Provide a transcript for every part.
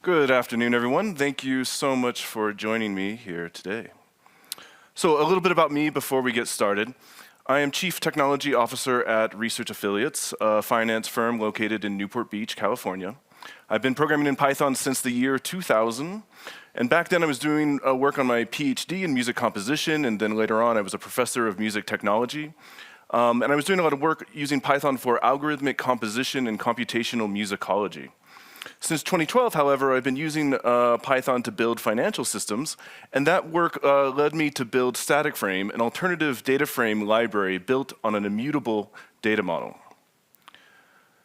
Good afternoon, everyone. Thank you so much for joining me here today. So a little bit about me before we get started. I am Chief Technology Officer at Research Affiliates, a finance firm located in Newport Beach, California. I've been programming in Python since the year 2000, and back then I was doing work on my PhD in music composition, and then later on I was a professor of music technology. And I was doing a lot of work using Python for algorithmic composition and computational musicology. Since 2012, however, I've been using Python to build financial systems, and that work led me to build StaticFrame, an alternative DataFrame library built on an immutable data model.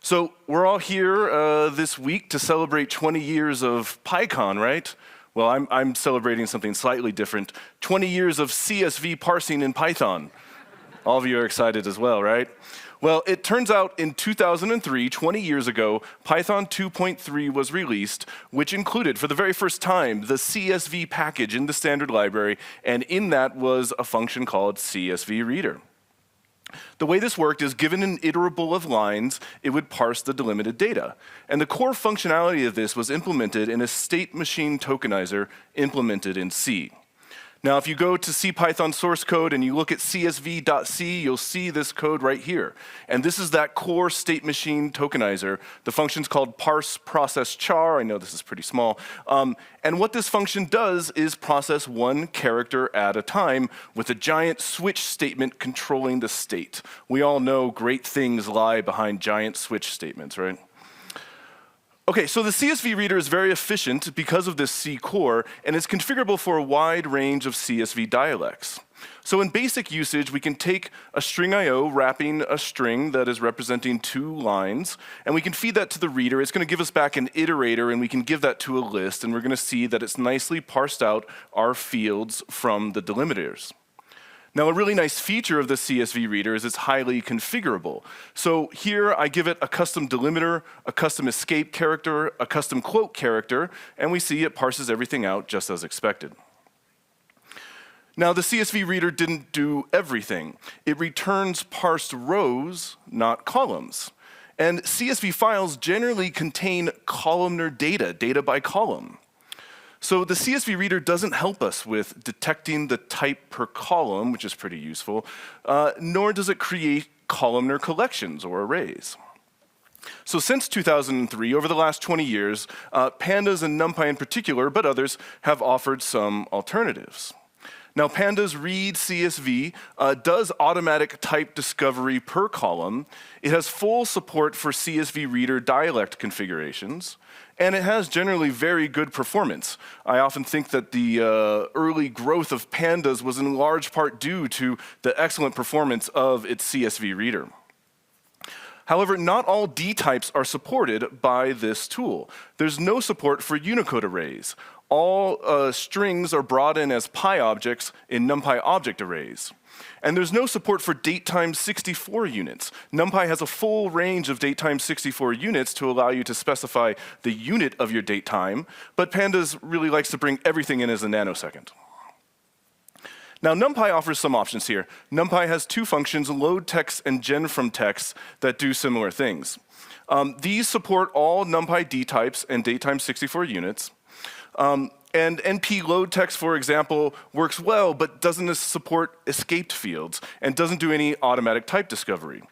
So we're all here this week to celebrate 20 years of PyCon, right? Well, I'm celebrating something slightly different. 20 years of CSV parsing in Python. All of you are excited as well, right? Well, it turns out in 2003, 20 years ago, Python 2.3 was released, which included, for the very first time, the CSV package in the standard library, and in that was a function called CSV.reader. The way this worked is, given an iterable of lines, it would parse the delimited data. And the core functionality of this was implemented in a state machine tokenizer implemented in C. Now, if you go to CPython source code and you look at csv.c, you'll see this code right here. And this is that core state machine tokenizer. The function's called parse process char. I know this is pretty small. And what this function does is process one character at a time with a giant switch statement controlling the state. We all know great things lie behind giant switch statements, right? Okay, so the CSV reader is very efficient because of this C core, and it's configurable for a wide range of CSV dialects. So in basic usage, we can take a string IO wrapping a string that is representing 2 lines, and we can feed that to the reader. It's going to give us back an iterator, and we can give that to a list, and we're going to see that it's nicely parsed out our fields from the delimiters. Now, a really nice feature of the CSV reader is it's highly configurable. So here I give it a custom delimiter, a custom escape character, a custom quote character, and we see it parses everything out just as expected. Now, the CSV reader didn't do everything. It returns parsed rows, not columns. And CSV files generally contain columnar data, data by column. So the CSV reader doesn't help us with detecting the type per column, which is pretty useful, nor does it create columnar collections or arrays. So since 2003, over the last 20 years, Pandas and NumPy in particular, but others, have offered some alternatives. Now, Pandas read CSV, does automatic type discovery per column. It has full support for CSV reader dialect configurations, and it has generally very good performance. I often think that the early growth of Pandas was in large part due to the excellent performance of its CSV reader. However, not all dtypes are supported by this tool. There's no support for Unicode arrays. All strings are brought in as PyObjects in NumPy object arrays. And there's no support for datetime 64 units. NumPy has a full range of datetime 64 units to allow you to specify the unit of your datetime, but Pandas really likes to bring everything in as a nanosecond. Now, NumPy offers some options here. NumPy has 2 functions, loadtxt and genfromtxt, that do similar things. These support all NumPy dtypes and datetime 64 units. And NP loadtxt, for example, works well, but doesn't support escaped fields and doesn't do any automatic type discovery.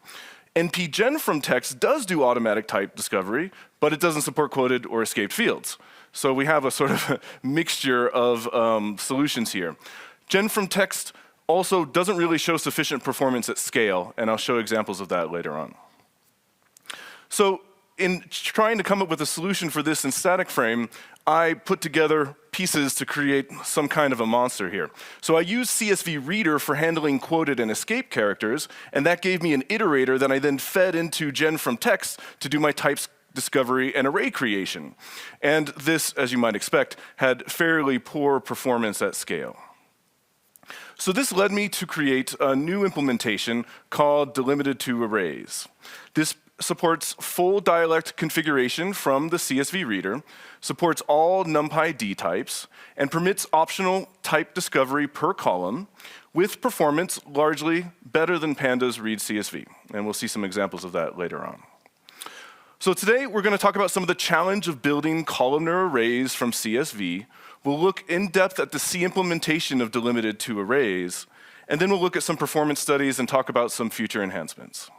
NP genfromtxt does do automatic type discovery, but it doesn't support quoted or escaped fields. So we have a sort of a mixture of solutions here. Genfromtxt also doesn't really show sufficient performance at scale, and I'll show examples of that later on. So in trying to come up with a solution for this in StaticFrame, I put together pieces to create some kind of a monster here. So I used CSV reader for handling quoted and escape characters, and that gave me an iterator that I then fed into genfromtxt to do my types discovery and array creation. And this, as you might expect, had fairly poor performance at scale. So this led me to create a new implementation called delimited-to-arrays. This supports full dialect configuration from the CSV reader, supports all NumPy dtypes, and permits optional type discovery per column with performance largely better than Pandas read CSV. And we'll see some examples of that later on. So today we're going to talk about some of the challenge of building columnar arrays from CSV. We'll look in depth at the C implementation of delimited to arrays, and then we'll look at some performance studies and talk about some future enhancements.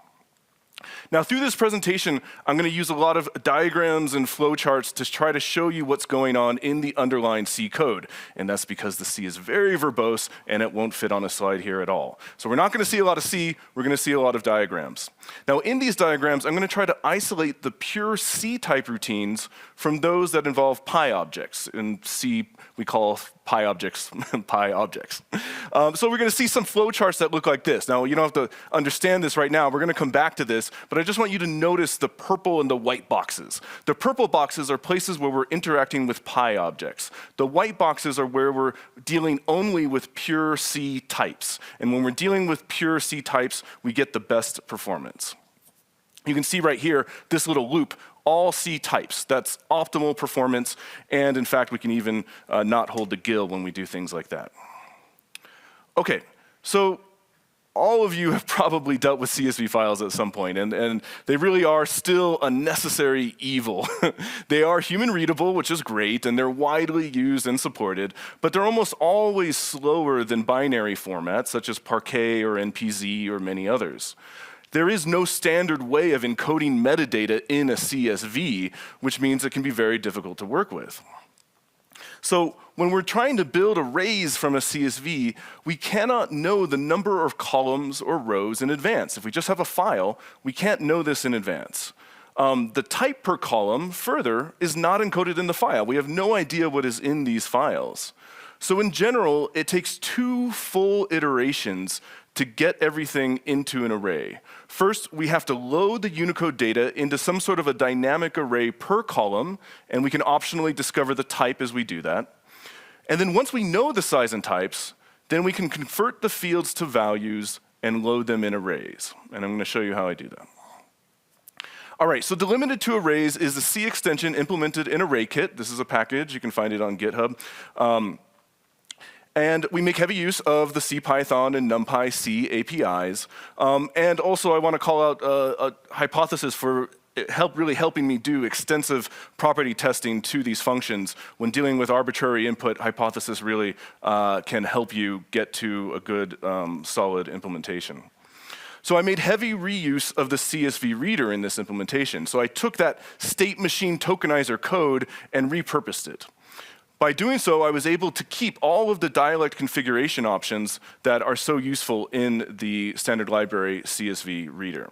Now, through this presentation, I'm going to use a lot of diagrams and flowcharts to try to show you what's going on in the underlying C code. And that's because the C is very verbose and it won't fit on a slide here at all. So we're not going to see a lot of C, we're going to see a lot of diagrams. Now, in these diagrams, I'm going to try to isolate the pure C type routines from those that involve PyObjects. In C, we call PyObjects PyObjects. So we're going to see some flowcharts that look like this. Now, you don't have to understand this right now. We're going to come back to this, but I just want you to notice the purple and the white boxes. The purple boxes are places where we're interacting with PyObjects. The white boxes are where we're dealing only with pure C types. And when we're dealing with pure C types, we get the best performance. You can see right here, this little loop, all C types. That's optimal performance, and in fact, we can even not hold the gill when we do things like that. Okay, so all of you have probably dealt with CSV files at some point, and they really are still a necessary evil. They are human readable, which is great, and they're widely used and supported, but they're almost always slower than binary formats, such as Parquet or NPZ or many others. There is no standard way of encoding metadata in a CSV, which means it can be very difficult to work with. So when we're trying to build arrays from a CSV, we cannot know the number of columns or rows in advance. If we just have a file, we can't know this in advance. The type per column, further, is not encoded in the file. We have no idea what is in these files. So in general, it takes 2 full iterations to get everything into an array. First, we have to load the Unicode data into some sort of a dynamic array per column, and we can optionally discover the type as we do that. And then once we know the size and types, then we can convert the fields to values and load them in arrays. And I'm going to show you how I do that. All right, so delimited to arrays is the C extension implemented in ArrayKit. This is a package. You can find it on GitHub. And we make heavy use of the CPython and NumPy C APIs. And also I want to call out a hypothesis for really helping me do extensive property testing to these functions. When dealing with arbitrary input, hypothesis really can help you get to a good, solid implementation. So I made heavy reuse of the CSV reader in this implementation. So I took that state machine tokenizer code and repurposed it. By doing so, I was able to keep all of the dialect configuration options that are so useful in the standard library CSV reader.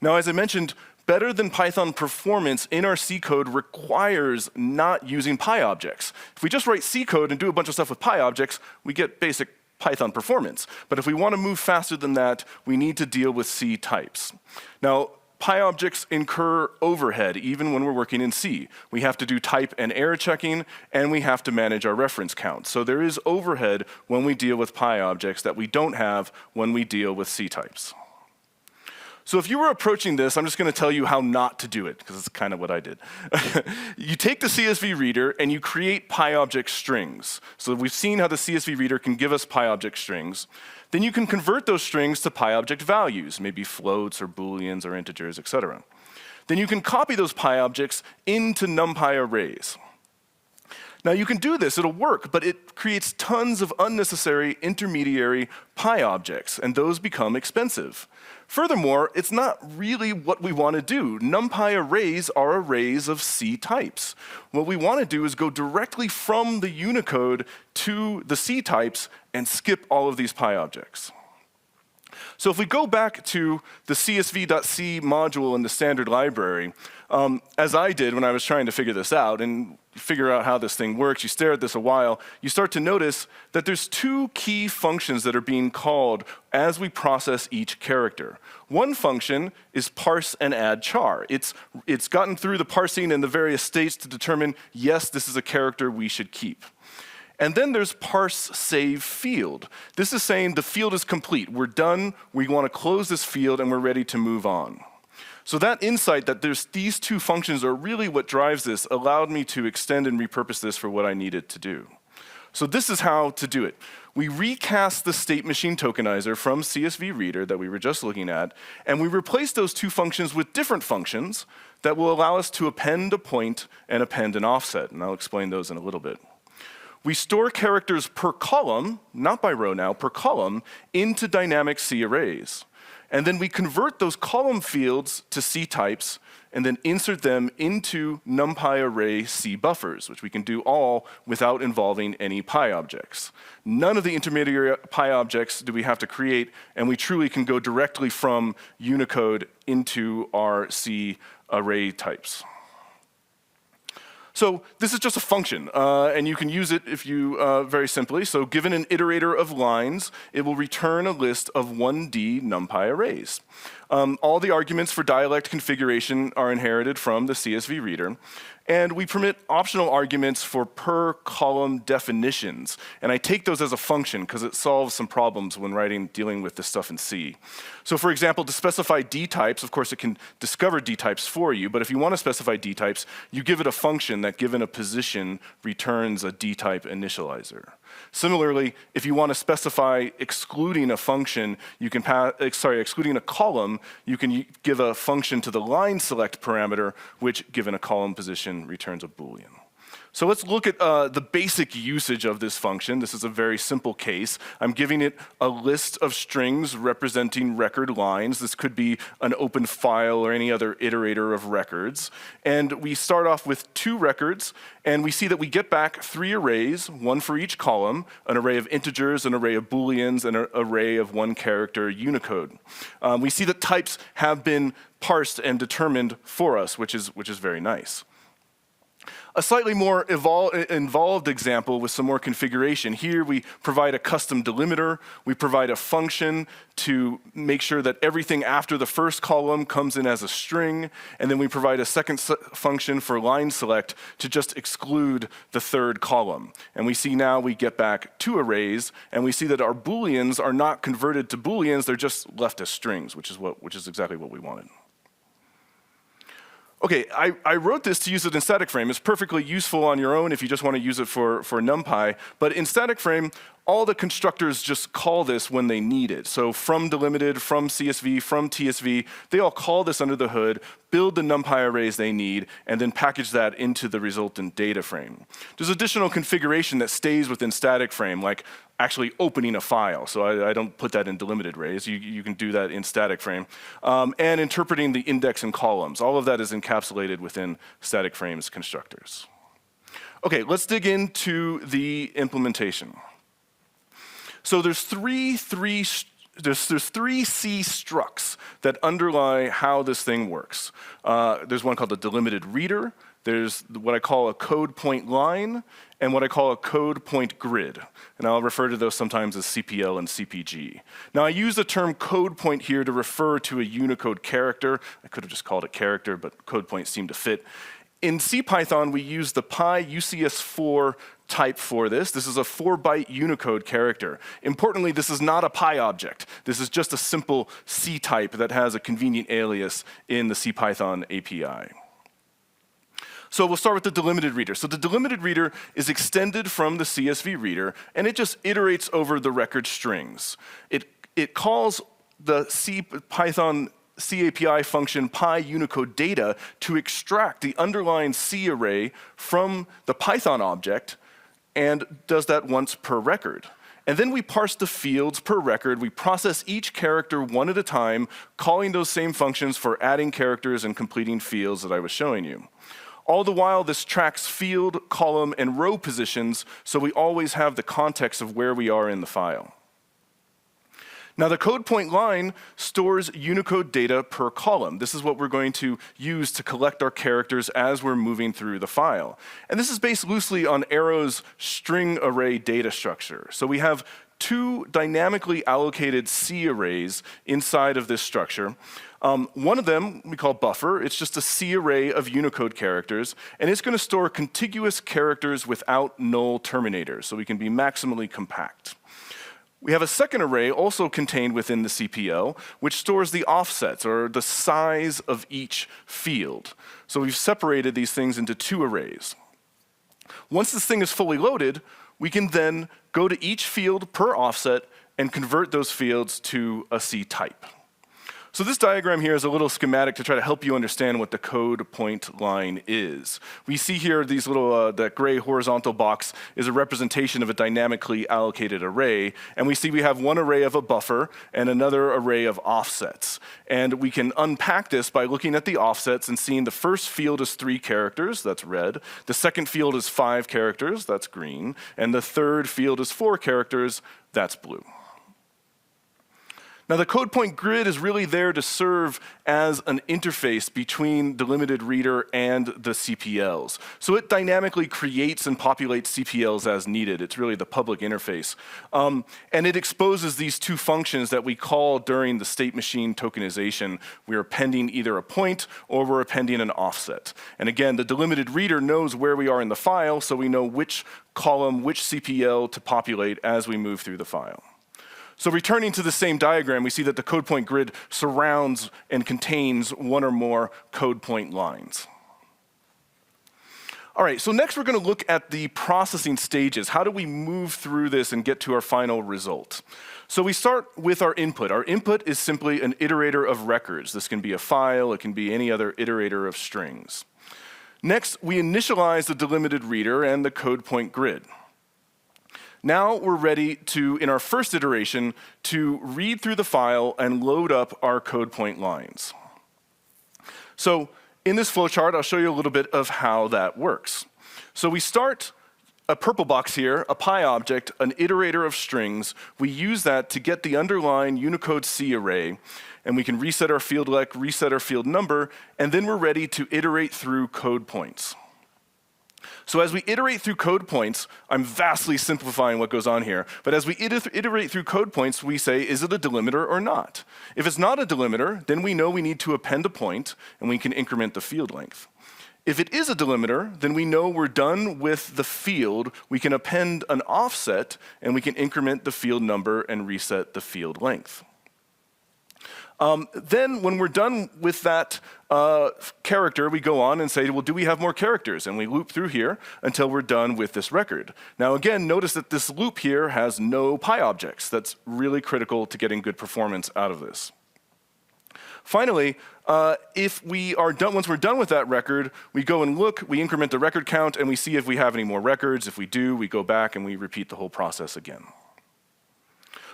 Now, as I mentioned, better than Python performance in our C code requires not using PyObjects. If we just write C code and do a bunch of stuff with PyObjects, we get basic Python performance. But if we want to move faster than that, we need to deal with C types. Now, PyObjects incur overhead even when we're working in C. We have to do type and error checking, and we have to manage our reference count. So there is overhead when we deal with PyObjects that we don't have when we deal with C types. So if you were approaching this, I'm just going to tell you how not to do it, because it's kind of what I did. You take the CSV reader and you create PyObject strings. So we've seen how the CSV reader can give us PyObject strings. Then you can convert those strings to PyObject values, maybe floats or booleans or integers, etc. Then you can copy those PyObjects into NumPy arrays. Now you can do this, it'll work, but it creates tons of unnecessary intermediary PyObjects, and those become expensive. Furthermore, it's not really what we want to do. NumPy arrays are arrays of C types. What we want to do is go directly from the Unicode to the C types and skip all of these PyObjects. So if we go back to the csv.c module in the standard library, as I did when I was trying to figure this out and figure out how this thing works, you stare at this a while, you start to notice that there's 2 key functions that are being called as we process each character. One function is parse and add char. It's gotten through the parsing and the various states to determine, yes, this is a character we should keep. And then there's parse save field. This is saying the field is complete. We're done, we want to close this field, and we're ready to move on. So that insight that there's these 2 functions are really what drives this allowed me to extend and repurpose this for what I needed to do. So this is how to do it. We recast the state machine tokenizer from CSV.reader that we were just looking at, and we replace those two functions with different functions that will allow us to append a point and append an offset, and I'll explain those in a little bit. We store characters per column, not by row now, per column, into dynamic C arrays. And then we convert those column fields to C types and then insert them into NumPy array C buffers, which we can do all without involving any PyObjects. None of the intermediary PyObjects do we have to create, and we truly can go directly from Unicode into our C array types. So this is just a function, and you can use it if you very simply. So given an iterator of lines, it will return a list of 1D NumPy arrays. All the arguments for dialect configuration are inherited from the CSV reader. And we permit optional arguments for per column definitions. And I take those as a function because it solves some problems when dealing with this stuff in C. So for example, to specify dtypes, of course it can discover dtypes for you, but if you want to specify dtypes, you give it a function that given a position returns a dtype initializer. Similarly, if you want to specify excluding a function, you can excluding a column, you can give a function to the line select parameter, which given a column position returns a Boolean. So let's look at the basic usage of this function. This is a very simple case. I'm giving it a list of strings representing record lines. This could be an open file or any other iterator of records. And we start off with 2 records, and we see that we get back 3 arrays, 1 for each column, an array of integers, an array of Booleans, and an array of 1-character Unicode. We see that types have been parsed and determined for us, which is very nice. A slightly more involved example with some more configuration. Here we provide a custom delimiter. We provide a function to make sure that everything after the first column comes in as a string. And then we provide a second function for line select to just exclude the third column. And we see now we get back 2 arrays. And we see that our Booleans are not converted to Booleans. They're just left as strings, which is exactly what we wanted. Okay, I wrote this to use it in StaticFrame. It's perfectly useful on your own if you just want to use it for NumPy. But in StaticFrame, all the constructors just call this when they need it. So from delimited, from CSV, from TSV, they all call this under the hood, build the NumPy arrays they need, and then package that into the resultant data frame. There's additional configuration that stays within StaticFrame, like actually opening a file. So I don't put that in delimited arrays. You can do that in StaticFrame. And interpreting the index and columns. All of that is encapsulated within StaticFrame's constructors. Okay, let's dig into the implementation. So there's three C structs that underlie how this thing works. There's one called the DelimitedReader. There's what I call a CodePointLine and what I call a CodePointGrid. And I'll refer to those sometimes as CPL and CPG. Now I use the term CodePoint here to refer to a Unicode character. I could have just called it character, but CodePoint seemed to fit. In CPython, we use the PyUCS4 type for this. This is a 4-byte Unicode character. Importantly, this is not a PyObject. This is just a simple C type that has a convenient alias in the CPython API. So we'll start with the DelimitedReader. So the DelimitedReader is extended from the CSV reader, and it just iterates over the record strings. It calls the CPython CAPI function PyUnicodeData to extract the underlying C array from the Python object and does that once per record. And then we parse the fields per record. We process each character one at a time, calling those same functions for adding characters and completing fields that I was showing you. All the while, this tracks field, column, and row positions, so we always have the context of where we are in the file. Now, the CodePointLine stores Unicode data per column. This is what we're going to use to collect our characters as we're moving through the file. And this is based loosely on Arrow's string array data structure. So we have 2 dynamically allocated C arrays inside of this structure. One of them we call buffer. It's just a C array of Unicode characters, and it's going to store contiguous characters without null terminators, so we can be maximally compact. We have a second array also contained within the CPL, which stores the offsets, or the size of each field. So we've separated these things into 2 arrays. Once this thing is fully loaded, we can then go to each field per offset and convert those fields to a C type. So this diagram here is a little schematic to try to help you understand what the code point line is. We see here these little, that gray horizontal box is a representation of a dynamically allocated array, and we see we have one array of a buffer and another array of offsets. And we can unpack this by looking at the offsets and seeing the first field is 3 characters, that's red, the second field is 5 characters, that's green, and the third field is 4 characters, that's blue. Now the code point grid is really there to serve as an interface between DelimitedReader and the CPLs. So it dynamically creates and populates CPLs as needed. It's really the public interface. And it exposes these 2 functions that we call during the state machine tokenization. We are appending either a point or we're appending an offset. And again, the DelimitedReader knows where we are in the file, so we know which column, which CPL to populate as we move through the file. So returning to the same diagram, we see that the code point grid surrounds and contains one or more code point lines. All right, so next we're going to look at the processing stages. How do we move through this and get to our final result? So we start with our input. Our input is simply an iterator of records. This can be a file, it can be any other iterator of strings. Next, we initialize the DelimitedReader and the code point grid. Now we're ready to, in our first iteration, to read through the file and load up our code point lines. So in this flowchart, I'll show you a little bit of how that works. So we start a purple box here, a PyObject, an iterator of strings. We use that to get the underlying Unicode C array, and we can reset our field length, reset our field number, and then we're ready to iterate through code points. So as we iterate through code points, I'm vastly simplifying what goes on here, but as we iterate through code points, we say, is it a delimiter or not? If it's not a delimiter, then we know we need to append a point, and we can increment the field length. If it is a delimiter, then we know we're done with the field. We can append an offset, and we can increment the field number and reset the field length. Then when we're done with that character, we go on and say, well, do we have more characters? And we loop through here until we're done with this record. Now again, notice that this loop here has no PyObjects. That's really critical to getting good performance out of this. Finally, if we are done, once we're done with that record, we go and look, we increment the record count, and we see if we have any more records. If we do, we go back and we repeat the whole process again.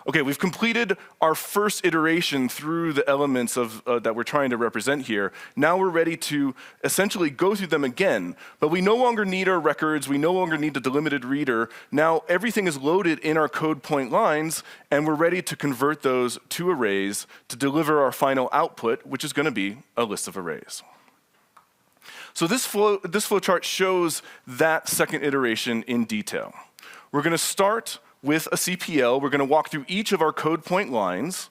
Okay, we've completed our first iteration through the elements of, that we're trying to represent here. Now we're ready to essentially go through them again, but we no longer need our records, we no longer need the DelimitedReader. Now everything is loaded in our code point lines, and we're ready to convert those to arrays to deliver our final output, which is going to be a list of arrays. So this flowchart shows that second iteration in detail. We're going to start with a CPL. We're going to walk through each of our code point lines.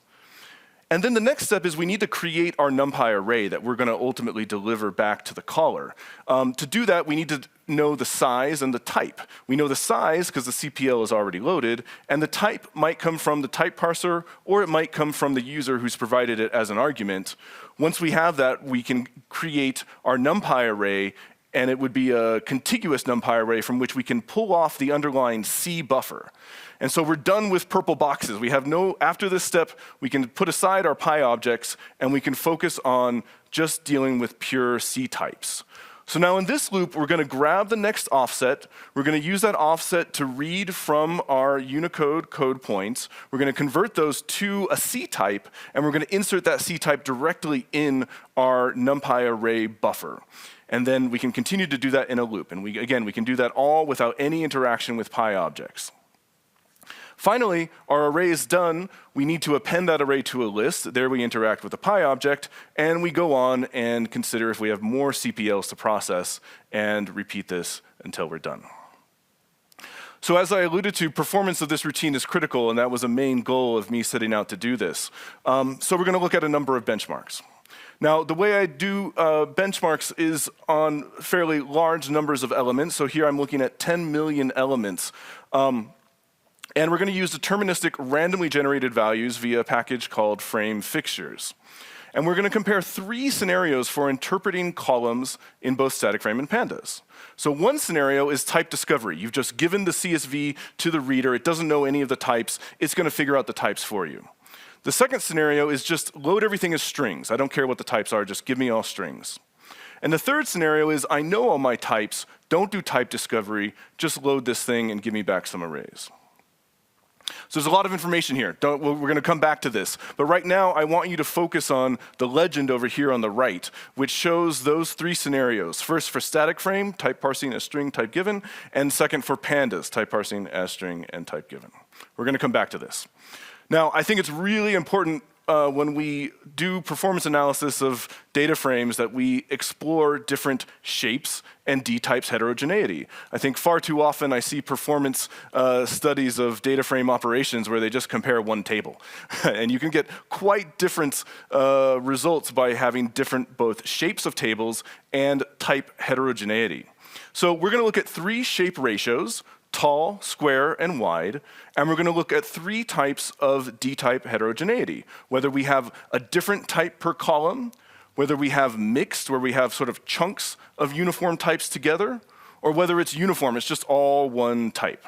And then the next step is we need to create our NumPy array that we're going to ultimately deliver back to the caller. To do that, we need to know the size and the type. We know the size because the CPL is already loaded, and the type might come from the type parser, or it might come from the user who's provided it as an argument. Once we have that, we can create our NumPy array, and it would be a contiguous NumPy array from which we can pull off the underlying C buffer. And so we're done with purple boxes. We have no, after this step, we can put aside our PyObjects, and we can focus on just dealing with pure C types. So now in this loop, we're going to grab the next offset. We're going to use that offset to read from our Unicode code points. We're going to convert those to a C type, and we're going to insert that C type directly in our NumPy array buffer. And then we can continue to do that in a loop. And again, we can do that all without any interaction with PyObjects. Finally, our array is done. We need to append that array to a list. There we interact with the PyObject, and we go on and consider if we have more CPLs to process and repeat this until we're done. So as I alluded to, performance of this routine is critical, and that was a main goal of me setting out to do this. So we're going to look at a number of benchmarks. Now, the way I do benchmarks is on fairly large numbers of elements. So here I'm looking at 10 million elements. And we're going to use deterministic randomly generated values via a package called frame fixtures. And we're going to compare 3 scenarios for interpreting columns in both StaticFrame and Pandas. So one scenario is type discovery. You've just given the CSV to the reader. It doesn't know any of the types. It's going to figure out the types for you. The second scenario is just load everything as strings. I don't care what the types are, just give me all strings. And the third scenario is I know all my types, don't do type discovery, just load this thing and give me back some arrays. So there's a lot of information here. We're going to come back to this. But right now, I want you to focus on the legend over here on the right, which shows those 3 scenarios. First for StaticFrame, type parsing as string, type given. And second for Pandas, type parsing as string and type given. We're going to come back to this. Now, I think it's really important when we do performance analysis of data frames that we explore different shapes and dtypes heterogeneity. I think far too often I see performance studies of data frame operations where they just compare one table. And you can get quite different results by having different both shapes of tables and type heterogeneity. So we're going to look at 3 shape ratios: tall, square, and wide, and we're going to look at 3 types of dtype heterogeneity, whether we have a different type per column, whether we have mixed, where we have sort of chunks of uniform types together, or whether it's uniform, it's just all one type.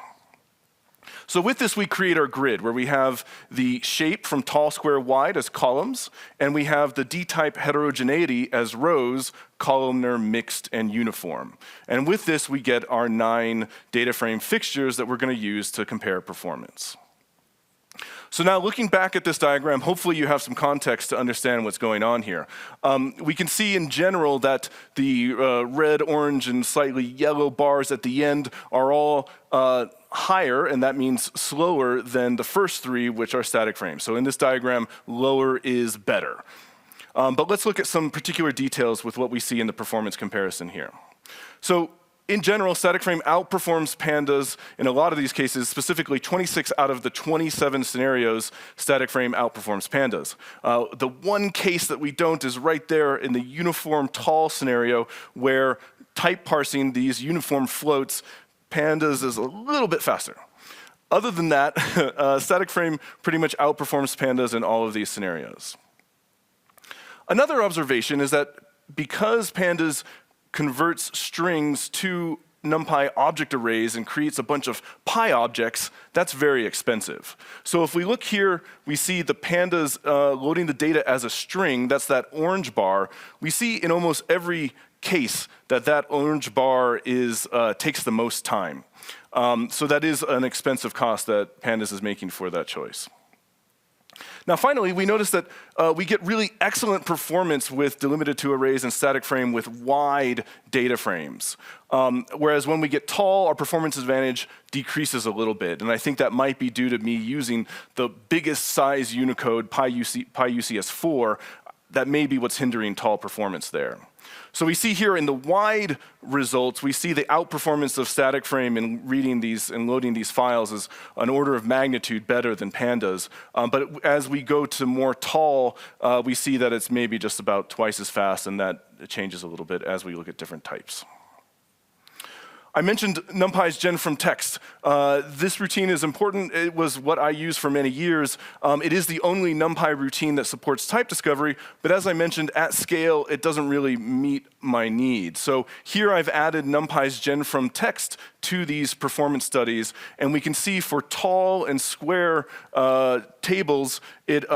So with this, we create our grid, where we have the shape from tall, square, wide as columns, and we have the dtype heterogeneity as rows, columnar, mixed, and uniform. And with this, we get our 9 data frame fixtures that we're going to use to compare performance. So now looking back at this diagram, hopefully you have some context to understand what's going on here. We can see in general that the red, orange, and slightly yellow bars at the end are all higher, and that means slower than the first 3, which are StaticFrame. So in this diagram, lower is better. But let's look at some particular details with what we see in the performance comparison here. So in general, StaticFrame outperforms Pandas in a lot of these cases, specifically 26 out of the 27 scenarios, StaticFrame outperforms Pandas. The one case that we don't is right there in the uniform tall scenario, where type parsing these uniform floats, Pandas is a little bit faster. Other than that, StaticFrame pretty much outperforms Pandas in all of these scenarios. Another observation is that because Pandas converts strings to NumPy object arrays and creates a bunch of PyObjects, that's very expensive. So if we look here, we see the Pandas loading the data as a string, that's that orange bar. We see in almost every case that orange bar takes the most time. So that is an expensive cost that Pandas is making for that choice. Now finally, we notice that we get really excellent performance with delimited to arrays and StaticFrame with wide data frames. Whereas when we get tall, our performance advantage decreases a little bit. And I think that might be due to me using the biggest size Unicode, PyUCS4. That may be what's hindering tall performance there. So we see here in the wide results, we see the outperformance of StaticFrame in reading these and loading these files is an order of magnitude better than Pandas. But as we go to more tall, we see that it's maybe just about twice as fast, and that changes a little bit as we look at different types. I mentioned NumPy's genfromtxt. This routine is important. It was what I used for many years. It is the only NumPy routine that supports type discovery, but as I mentioned, at scale, it doesn't really meet my needs. So here I've added NumPy's genfromtxt to these performance studies, and we can see for tall and square tables, it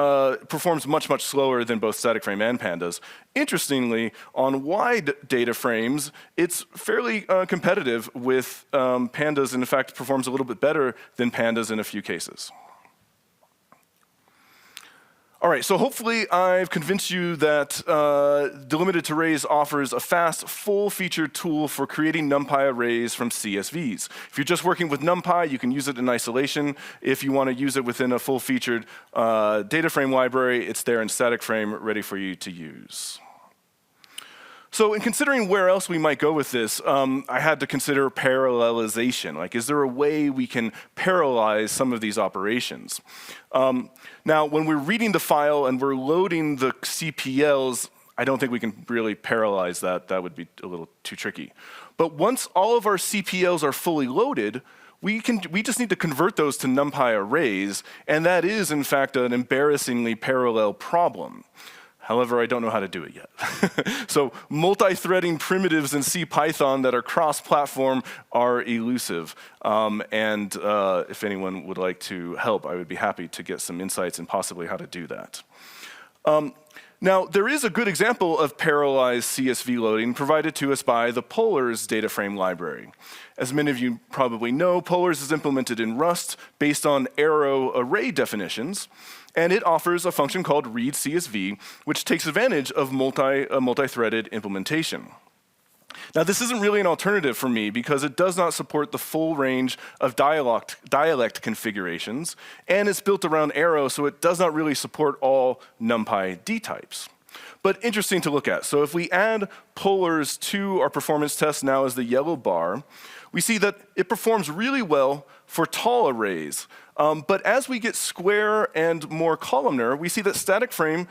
performs much, much slower than both StaticFrame and Pandas. Interestingly, on wide data frames, it's fairly competitive with Pandas, and in fact performs a little bit better than Pandas in a few cases. All right, so hopefully I've convinced you that delimited arrays offers a fast, full-featured tool for creating NumPy arrays from CSVs. If you're just working with NumPy, you can use it in isolation. If you want to use it within a full-featured data frame library, it's there in StaticFrame, ready for you to use. So in considering where else we might go with this, I had to consider parallelization. Like, is there a way we can parallelize some of these operations? Now, when we're reading the file and we're loading the CPLs, I don't think we can really parallelize that. That would be a little too tricky. But once all of our CPLs are fully loaded, we just need to convert those to NumPy arrays, and that is, in fact, an embarrassingly parallel problem. However, I don't know how to do it yet. So multi-threading primitives in C Python that are cross-platform are elusive. And if anyone would like to help, I would be happy to get some insights in possibly how to do that. Now, there is a good example of parallelized CSV loading provided to us by the Polars DataFrame library. As many of you probably know, Polars is implemented in Rust based on arrow array definitions, and it offers a function called readCSV, which takes advantage of multi-threaded implementation. Now, this isn't really an alternative for me because it does not support the full range of dialect configurations, and it's built around arrow, so it does not really support all NumPy dtypes. But interesting to look at. So if we add Polars to our performance test now as the yellow bar, we see that it performs really well for tall arrays. But as we get square and more columnar, we see that StaticFrame,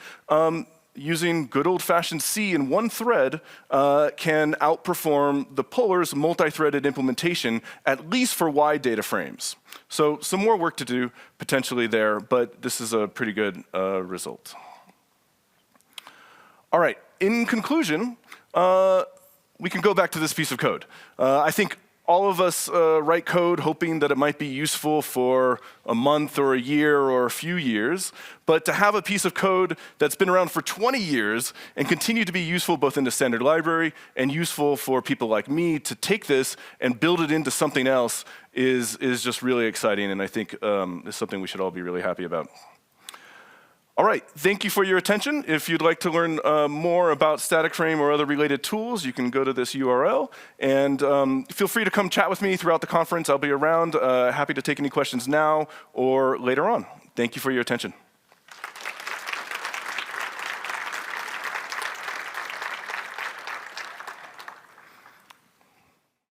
using good old-fashioned C in one thread, can outperform the Polars multi-threaded implementation, at least for wide data frames. So some more work to do potentially there, but this is a pretty good result. All right, in conclusion, we can go back to this piece of code. I think all of us write code hoping that it might be useful for a month or a year or a few years, but to have a piece of code that's been around for 20 years and continue to be useful both in the standard library and useful for people like me to take this and build it into something else is just really exciting, and I think is something we should all be really happy about. All right, thank you for your attention. If you'd like to learn more about StaticFrame or other related tools, you can go to this URL, and feel free to come chat with me throughout the conference. I'll be around, happy to take any questions now or later on. Thank you for your attention.